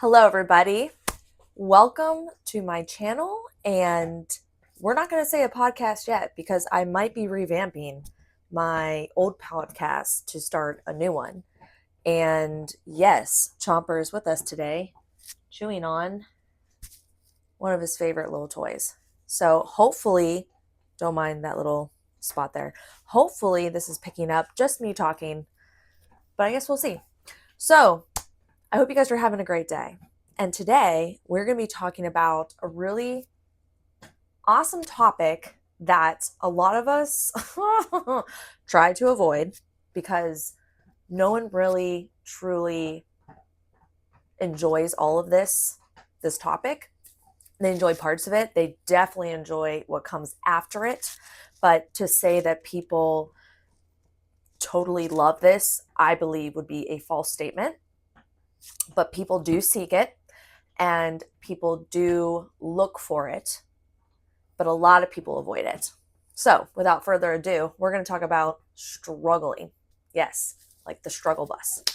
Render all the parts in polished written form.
Hello, everybody. Welcome to my channel. And we're not going to say a podcast yet because I might be revamping my old podcast to start a new one. And yes, Chomper is with us today, chewing on one of his favorite little toys. So hopefully, don't mind that little spot there. Hopefully, this is picking up just me talking, but I guess we'll see. So I hope you guys are having a great day. And today we're going to be talking about a really awesome topic that a lot of us try to avoid because no one really truly enjoys all of this topic. They enjoy parts of it. They definitely enjoy what comes after it. But to say that people totally love this, I believe would be a false statement. But people do seek it and people do look for it, but a lot of people avoid it. So without further ado, we're going to talk about struggling. Yes, like the struggle bus.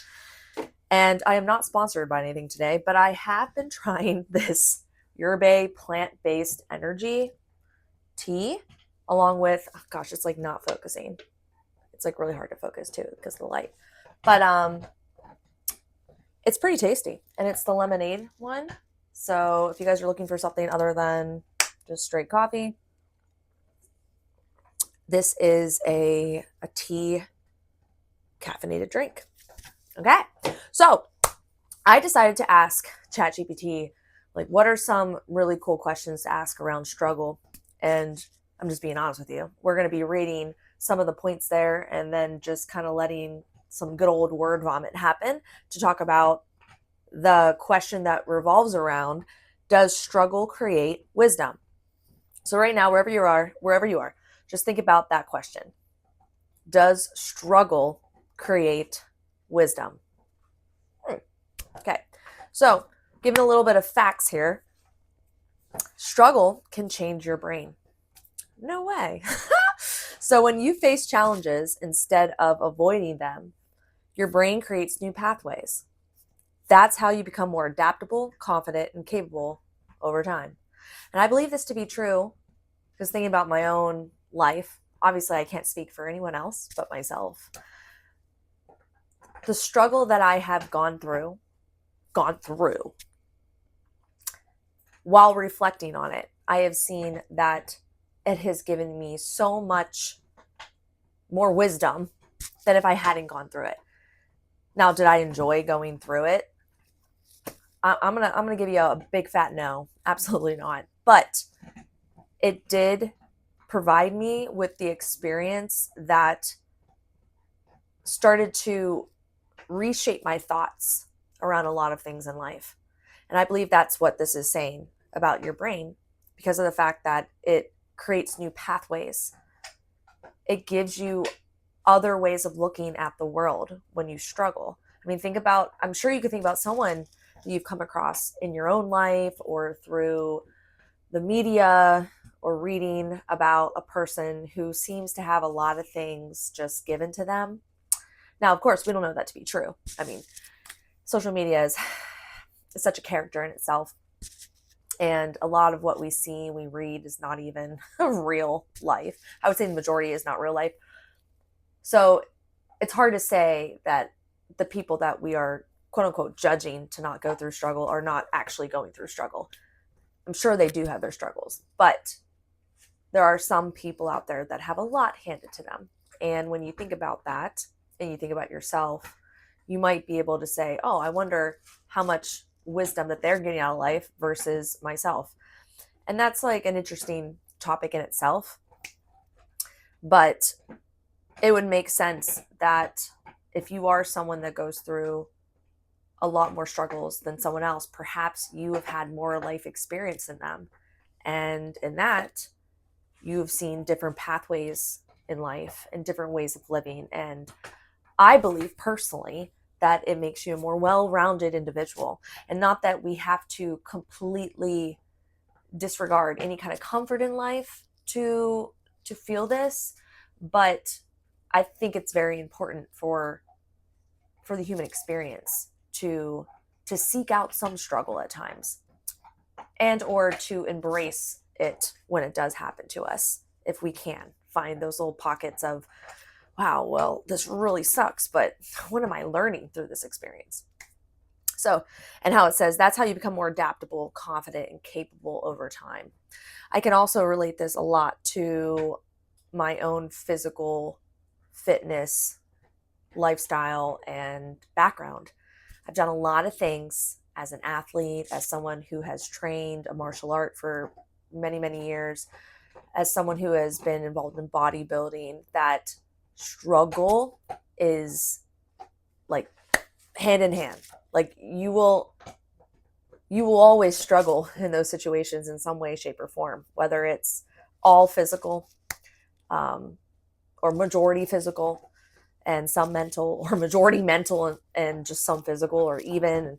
And I am not sponsored by anything today, but I have been trying this Yerba plant-based energy tea along with, oh gosh, it's like not focusing. It's like really hard to focus too because of the light. But it's pretty tasty, and it's the lemonade one. So if you guys are looking for something other than just straight coffee, this is a tea caffeinated drink. Okay, so I decided to ask ChatGPT, like, what are some really cool questions to ask around struggle? And I'm just being honest with you. We're going to be reading some of the points there and then just kind of letting some good old word vomit happen to talk about the question that revolves around, does struggle create wisdom? So right now, wherever you are, just think about that question. Does struggle create wisdom? Okay, so giving a little bit of facts here. Struggle can change your brain. No way. So when you face challenges instead of avoiding them, your brain creates new pathways. That's how you become more adaptable, confident, and capable over time. And I believe this to be true because thinking about my own life, obviously I can't speak for anyone else but myself. The struggle that I have gone through, while reflecting on it, I have seen that it has given me so much more wisdom than if I hadn't gone through it. Now, did I enjoy going through it? I'm gonna give you a big fat no. Absolutely not. But it did provide me with the experience that started to reshape my thoughts around a lot of things in life. And I believe that's what this is saying about your brain because of the fact that it creates new pathways. It gives you other ways of looking at the world when you struggle. I mean, I'm sure you could think about someone that you've come across in your own life or through the media or reading about a person who seems to have a lot of things just given to them. Now, of course, we don't know that to be true. I mean, social media is such a character in itself. And a lot of what we see, we read is not even real life. I would say the majority is not real life. So it's hard to say that the people that we are, quote unquote, judging to not go through struggle are not actually going through struggle. I'm sure they do have their struggles, but there are some people out there that have a lot handed to them. And when you think about that and you think about yourself, you might be able to say, oh, I wonder how much wisdom that they're getting out of life versus myself. And that's like an interesting topic in itself. But it would make sense that if you are someone that goes through a lot more struggles than someone else, perhaps you have had more life experience than them. And in that, you've seen different pathways in life and different ways of living. And I believe personally that it makes you a more well-rounded individual. And not that we have to completely disregard any kind of comfort in life to feel this, but I think it's very important for the human experience to to seek out some struggle at times, and or to embrace it when it does happen to us, if we can find those little pockets of, wow, well, this really sucks, but what am I learning through this experience? So, and how it says that's how you become more adaptable, confident, and capable over time. I can also relate this a lot to my own physical fitness, lifestyle, and background. I've done a lot of things as an athlete, as someone who has trained a martial art for many, many years, as someone who has been involved in bodybuilding, that struggle is like hand in hand. Like you will always struggle in those situations in some way, shape, or form, whether it's all physical, or majority physical and some mental, or majority mental and just some physical, or even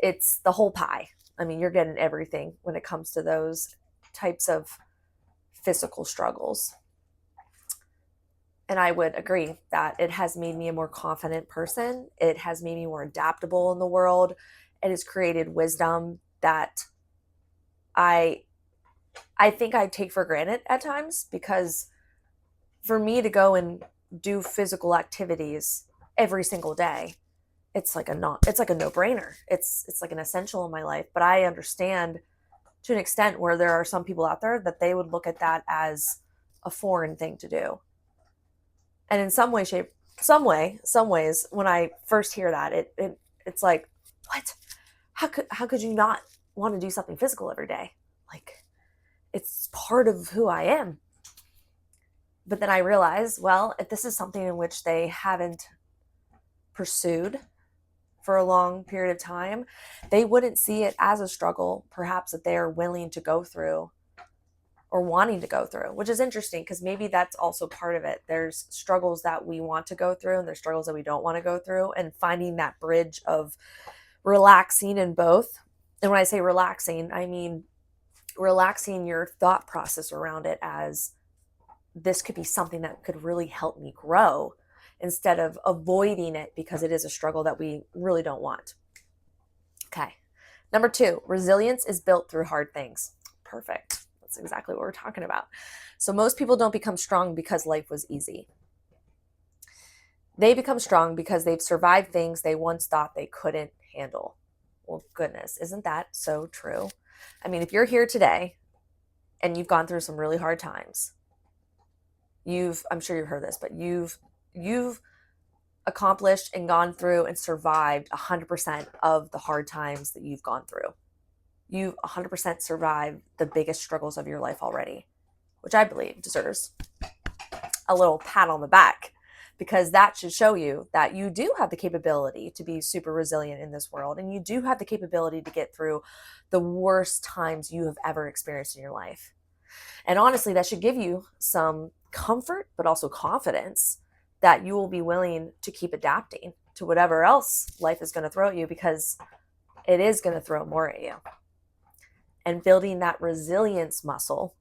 it's the whole pie. I mean, you're getting everything when it comes to those types of physical struggles. And I would agree that it has made me a more confident person. It has made me more adaptable in the world. It has created wisdom that I think I take for granted at times, because for me to go and do physical activities every single day, it's like a no-brainer. It's like an essential in my life. But I understand to an extent where there are some people out there that they would look at that as a foreign thing to do. And in some ways, when I first hear that, it's like, what? How could you not want to do something physical every day? Like, it's part of who I am. But then I realize, well, if this is something in which they haven't pursued for a long period of time, they wouldn't see it as a struggle, perhaps, that they are willing to go through or wanting to go through, which is interesting, because maybe that's also part of it. There's struggles that we want to go through and there's struggles that we don't want to go through, and finding that bridge of relaxing in both. And when I say relaxing, I mean relaxing your thought process around it as, this could be something that could really help me grow, instead of avoiding it because it is a struggle that we really don't want. Okay. Number 2, resilience is built through hard things. Perfect. That's exactly what we're talking about. So most people don't become strong because life was easy. They become strong because they've survived things they once thought they couldn't handle. Well, goodness, isn't that so true? I mean, if you're here today and you've gone through some really hard times, I'm sure you've heard this, but you've accomplished and gone through and survived 100% of the hard times that you've gone through. You've 100% survived the biggest struggles of your life already, which I believe deserves a little pat on the back, because that should show you that you do have the capability to be super resilient in this world, and you do have the capability to get through the worst times you have ever experienced in your life. And honestly, that should give you some comfort, but also confidence that you will be willing to keep adapting to whatever else life is going to throw at you, because it is going to throw more at you. And building that resilience muscle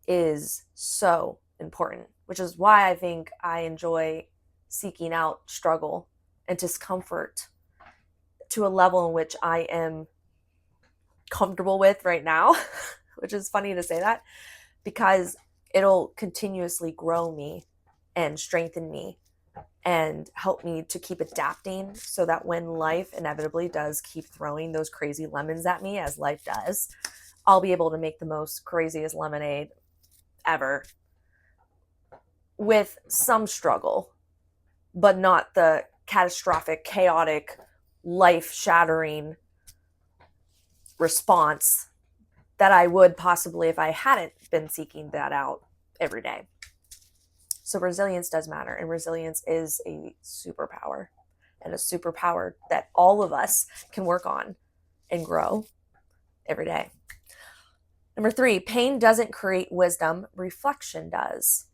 is so important, which is why I think I enjoy seeking out struggle and discomfort to a level in which I am comfortable with right now, which is funny to say that, because it'll continuously grow me and strengthen me and help me to keep adapting, so that when life inevitably does keep throwing those crazy lemons at me, as life does, I'll be able to make the most craziest lemonade ever with some struggle, but not the catastrophic, chaotic, life-shattering response that I would possibly if I hadn't been seeking that out every day. So resilience does matter, and resilience is a superpower, and a superpower that all of us can work on and grow every day. Number 3, pain doesn't create wisdom, reflection does.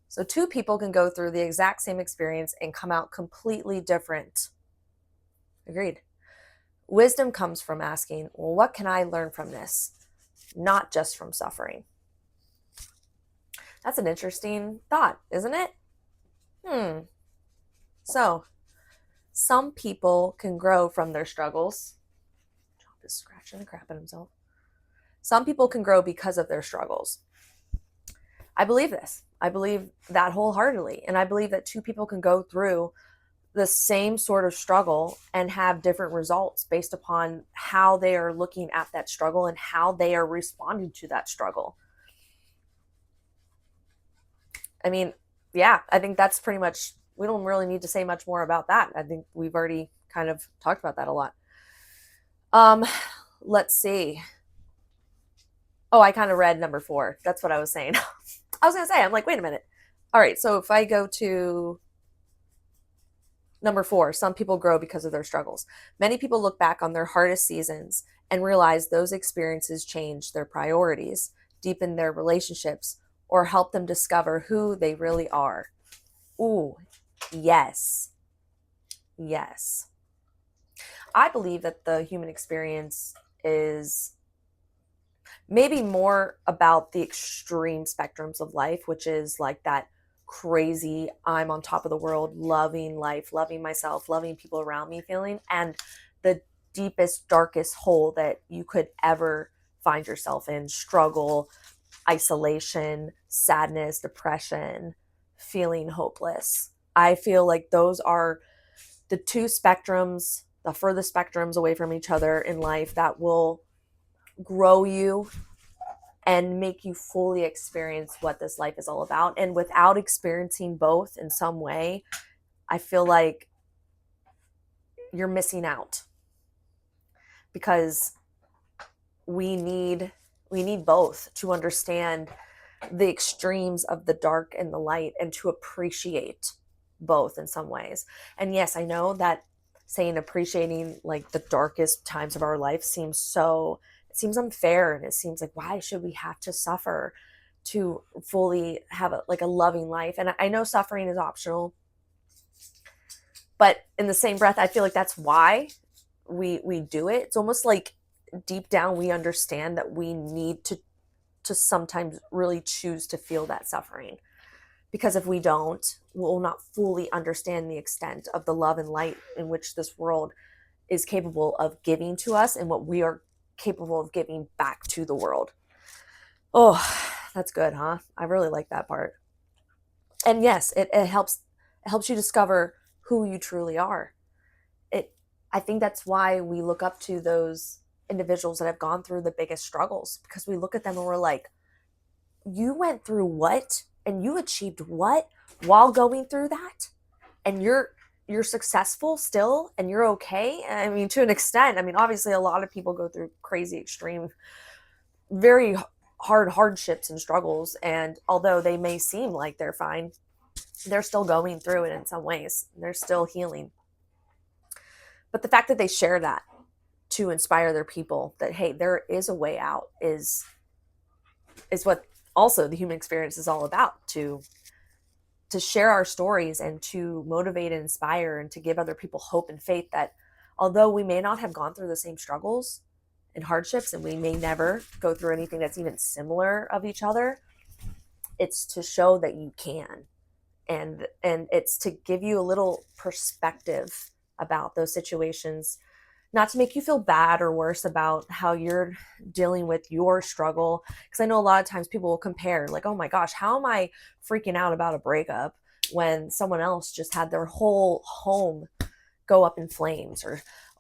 So 2 people can go through the exact same experience and come out completely different. Agreed. Wisdom comes from asking, well, what can I learn from this? Not just from suffering. That's an interesting thought, isn't it? So some people can grow from their struggles. Chomp is scratching the crap out of himself. Some people can grow because of their struggles. I believe this. I believe that wholeheartedly. And I believe that two people can go through the same sort of struggle and have different results based upon how they are looking at that struggle and how they are responding to that struggle. I mean, yeah, I think that's pretty much, we don't really need to say much more about that. I think we've already kind of talked about that a lot. Let's see. Oh, I kind of read number 4. That's what I was saying. I was going to say, I'm like, wait a minute. All right, so if I go to number 4, some people grow because of their struggles. Many people look back on their hardest seasons and realize those experiences change their priorities, deepen their relationships, or help them discover who they really are. Ooh, yes. Yes. I believe that the human experience is maybe more about the extreme spectrums of life, which is like that crazy, I'm on top of the world, loving life, loving myself, loving people around me feeling, and the deepest, darkest hole that you could ever find yourself in: struggle, isolation, sadness, depression, feeling hopeless. I feel like those are the two spectrums, the furthest spectrums away from each other in life, that will grow you and make you fully experience what this life is all about. And without experiencing both in some way, I feel like you're missing out, because we need both to understand the extremes of the dark and the light, and to appreciate both in some ways. And yes, I know that saying appreciating like the darkest times of our life seems unfair, and it seems like, why should we have to suffer to fully have a loving life? And I know suffering is optional, but in the same breath, I feel like that's why we do it. It's almost like deep down we understand that we need to sometimes really choose to feel that suffering, because if we don't, we'll not fully understand the extent of the love and light in which this world is capable of giving to us, and what we are capable of giving back to the world. Oh, that's good, huh? I really like that part. And yes, it helps you discover who you truly are. I think that's why we look up to those individuals that have gone through the biggest struggles, because we look at them and we're like, you went through what, and you achieved what while going through that, and you're successful still, and you're okay. I mean, to an extent. I mean, obviously a lot of people go through crazy, extreme, very hard hardships and struggles, and although they may seem like they're fine, they're still going through it in some ways. They're still healing. But the fact that they share that to inspire their people, that hey, there is a way out, is what also the human experience is all about. To share our stories and to motivate and inspire and to give other people hope and faith that although we may not have gone through the same struggles and hardships, and we may never go through anything that's even similar of each other, it's to show that you can, and it's to give you a little perspective about those situations, not to make you feel bad or worse about how you're dealing with your struggle. Because I know a lot of times people will compare, like, oh my gosh, how am I freaking out about a breakup when someone else just had their whole home go up in flames,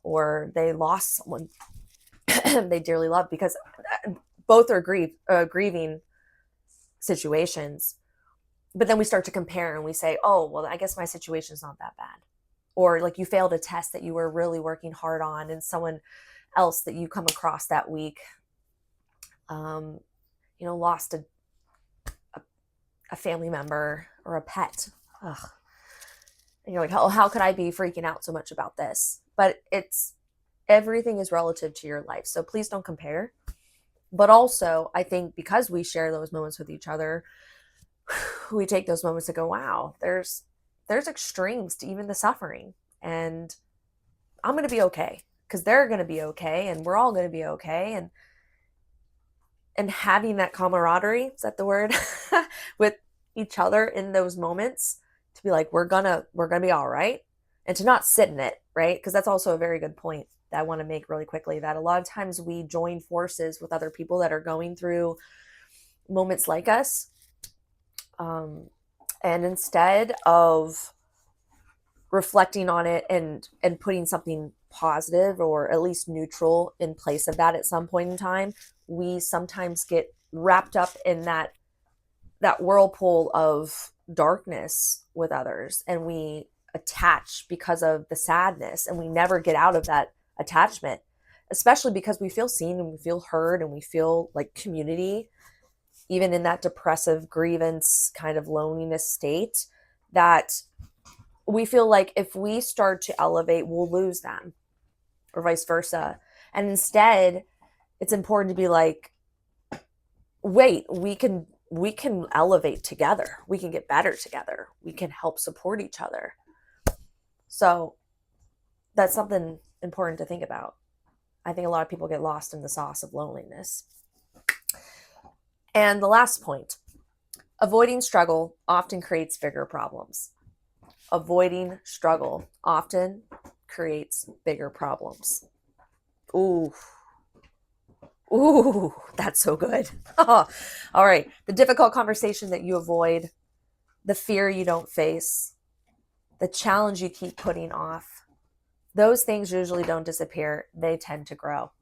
or they lost someone they dearly love, because both are grieving situations. But then we start to compare and we say, oh, well, I guess my situation's not that bad. Or like you failed a test that you were really working hard on, and someone else that you come across that week, lost a family member or a pet. Ugh. And you're like, oh, how could I be freaking out so much about this? But everything is relative to your life. So please don't compare. But also, I think because we share those moments with each other, we take those moments to go, wow, there's extremes to even the suffering, and I'm going to be okay, because they're going to be okay, and we're all going to be okay. And having that camaraderie, is that the word, with each other in those moments, to be like, we're gonna be all right, and to not sit in it, right? Because that's also a very good point that I want to make really quickly, that a lot of times we join forces with other people that are going through moments like us. And instead of reflecting on it and putting something positive or at least neutral in place of that at some point in time, we sometimes get wrapped up in that whirlpool of darkness with others, and we attach because of the sadness, and we never get out of that attachment, especially because we feel seen and we feel heard and we feel like community, even in that depressive grievance kind of loneliness state, that we feel like if we start to elevate, we'll lose them, or vice versa. And instead, it's important to be like, wait, we can elevate together. We can get better together. We can help support each other. So that's something important to think about. I think a lot of people get lost in the sauce of loneliness. And the last point, avoiding struggle often creates bigger problems. Avoiding struggle often creates bigger problems. Ooh, that's so good. All right. The difficult conversation that you avoid, the fear you don't face, the challenge you keep putting off, those things usually don't disappear. They tend to grow.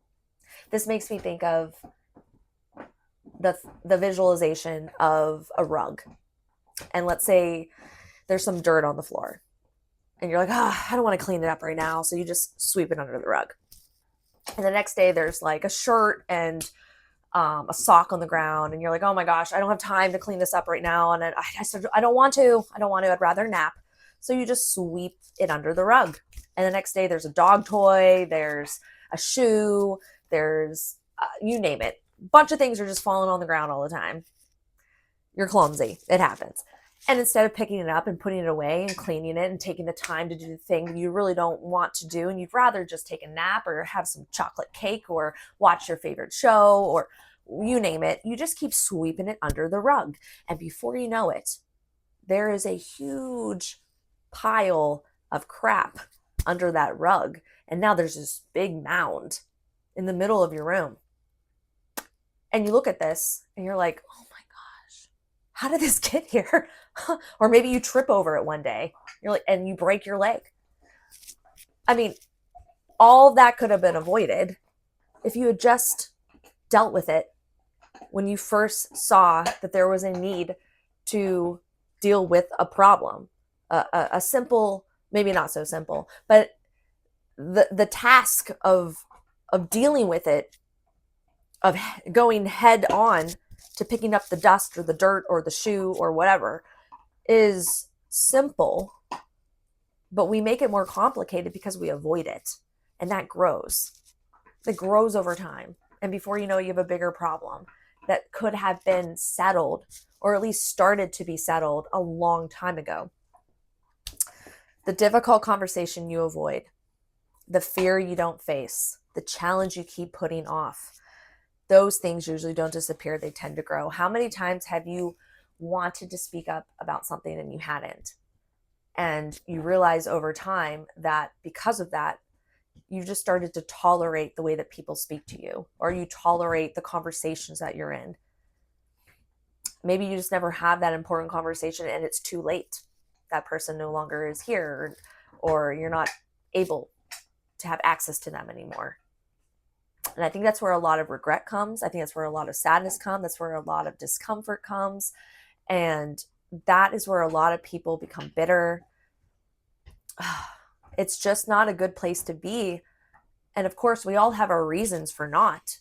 This makes me think of the visualization of a rug. And let's say there's some dirt on the floor. And you're like, I don't want to clean it up right now. So you just sweep it under the rug. And the next day there's like a shirt and a sock on the ground. And you're like, oh my gosh, I don't have time to clean this up right now. And I don't want to. I'd rather nap. So you just sweep it under the rug. And the next day there's a dog toy, there's a shoe, there's you name it. A bunch of things are just falling on the ground all the time. You're clumsy. It happens. And instead of picking it up and putting it away and cleaning it and taking the time to do the thing you really don't want to do, and you'd rather just take a nap or have some chocolate cake or watch your favorite show or you name it, you just keep sweeping it under the rug. And before you know it, there is a huge pile of crap under that rug. And now there's this big mound in the middle of your room. And you look at this and you're like, oh my gosh, how did this get here? Or maybe you trip over it one day. You're like, and you break your leg. I mean, all that could have been avoided if you had just dealt with it when you first saw that there was a need to deal with a problem. A simple, maybe not so simple, but the task of dealing with it, of going head on to picking up the dust or the dirt or the shoe or whatever, is simple, but we make it more complicated because we avoid it. And that grows. It grows over time. And before you know, you have a bigger problem that could have been settled, or at least started to be settled a long time ago. The difficult conversation you avoid, the fear you don't face, the challenge you keep putting off, those things usually don't disappear. They tend to grow. How many times have you wanted to speak up about something and you hadn't? And you realize over time that because of that, you just started to tolerate the way that people speak to you, or you tolerate the conversations that you're in. Maybe you just never have that important conversation and it's too late. That person no longer is here, or you're not able to have access to them anymore. And I think that's where a lot of regret comes. I think that's where a lot of sadness comes. That's where a lot of discomfort comes. And that is where a lot of people become bitter. It's just not a good place to be. And of course, we all have our reasons for not.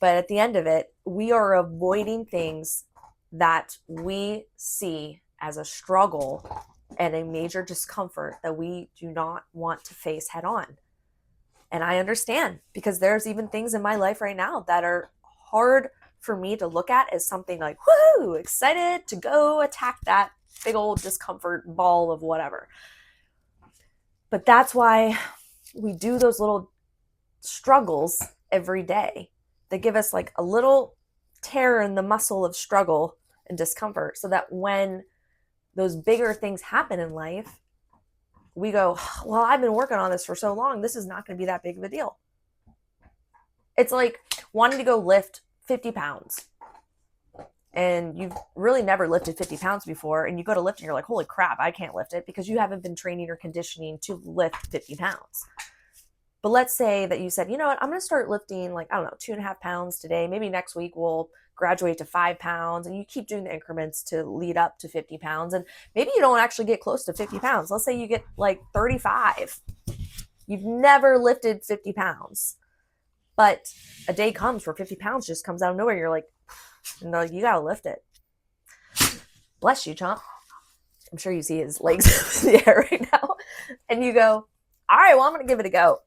But at the end of it, we are avoiding things that we see as a struggle and a major discomfort that we do not want to face head on. And I understand, because there's even things in my life right now that are hard for me to look at as something like, woohoo, excited to go attack that big old discomfort ball of whatever. But that's why we do those little struggles every day. They give us like a little tear in the muscle of struggle and discomfort, so that when those bigger things happen in life, we go, well, I've been working on this for so long, this is not going to be that big of a deal. It's like wanting to go lift 50 pounds. And you've really never lifted 50 pounds before, and you go to lift and you're like, holy crap, I can't lift it, because you haven't been training or conditioning to lift 50 pounds. But let's say that you said, you know what, I'm going to start lifting, like, I don't know, 2.5 pounds today. Maybe next week we'll graduate to 5 pounds, and you keep doing the increments to lead up to 50 pounds. And maybe you don't actually get close to 50 pounds. Let's say you get like 35. You've never lifted 50 pounds, but a day comes where 50 pounds just comes out of nowhere. You're like, no, you got to lift it. Bless you, Chomp. I'm sure you see his legs in the air right now. And you go, all right, well, I'm going to give it a go.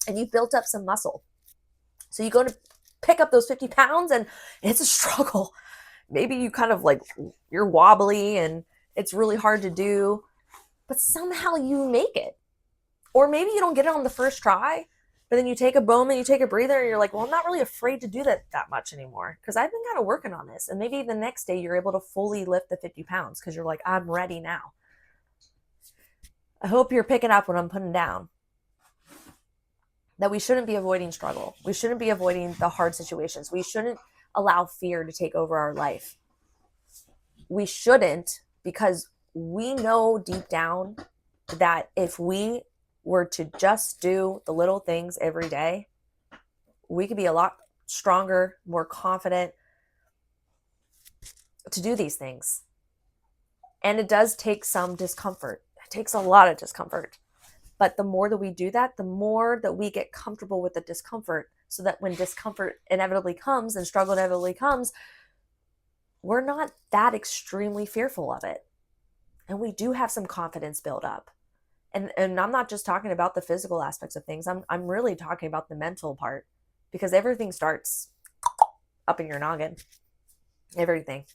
And you built up some muscle. So you go to pick up those 50 pounds and it's a struggle. Maybe you kind of like, you're wobbly and it's really hard to do, but somehow you make it. Or maybe you don't get it on the first try, but then you take a moment, you take a breather, and you're like, well, I'm not really afraid to do that much anymore because I've been kind of working on this. And maybe the next day you're able to fully lift the 50 pounds because you're like, I'm ready now. I hope you're picking up what I'm putting down. That we shouldn't be avoiding struggle. We shouldn't be avoiding the hard situations. We shouldn't allow fear to take over our life. We shouldn't, because we know deep down that if we were to just do the little things every day, we could be a lot stronger, more confident to do these things. And it does take some discomfort. It takes a lot of discomfort. But the more that we do that, the more that we get comfortable with the discomfort, so that when discomfort inevitably comes and struggle inevitably comes, we're not that extremely fearful of it. And we do have some confidence build up. And I'm not just talking about the physical aspects of things. I'm really talking about the mental part, because everything starts up in your noggin. Everything.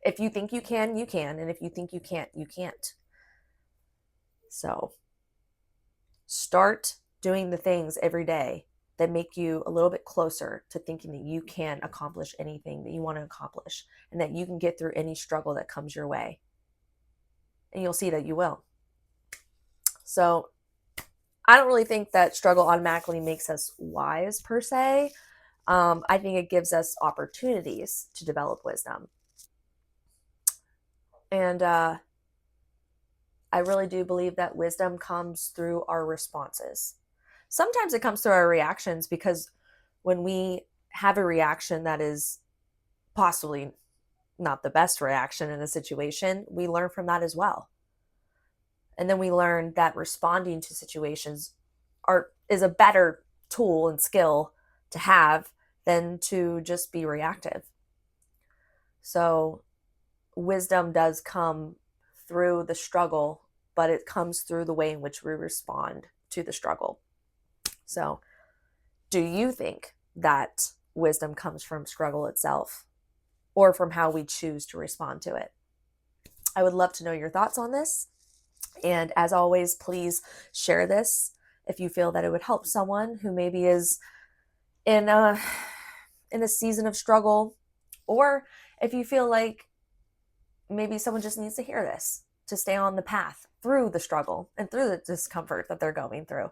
If you think you can, you can. And if you think you can't, you can't. So start doing the things every day that make you a little bit closer to thinking that you can accomplish anything that you want to accomplish, and that you can get through any struggle that comes your way. And you'll see that you will. So I don't really think that struggle automatically makes us wise per se. I think it gives us opportunities to develop wisdom. And I really do believe that wisdom comes through our responses. Sometimes it comes through our reactions, because when we have a reaction that is possibly not the best reaction in a situation, we learn from that as well. And then we learn that responding to situations is a better tool and skill to have than to just be reactive. So wisdom does come through the struggle, but it comes through the way in which we respond to the struggle. So do you think that wisdom comes from struggle itself, or from how we choose to respond to it? I would love to know your thoughts on this. And as always, please share this if you feel that it would help someone who maybe is in a season of struggle, or if you feel like maybe someone just needs to hear this to stay on the path through the struggle and through the discomfort that they're going through.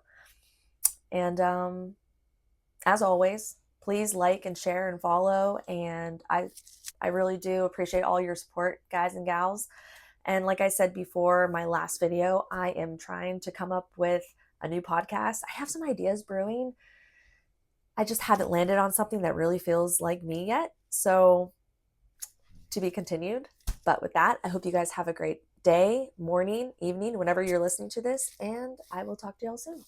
And as always, please like and share and follow. And I really do appreciate all your support, guys and gals. And like I said before, my last video, I am trying to come up with a new podcast. I have some ideas brewing. I just haven't landed on something that really feels like me yet. So to be continued. But with that, I hope you guys have a great day, morning, evening, whenever you're listening to this. And I will talk to y'all soon.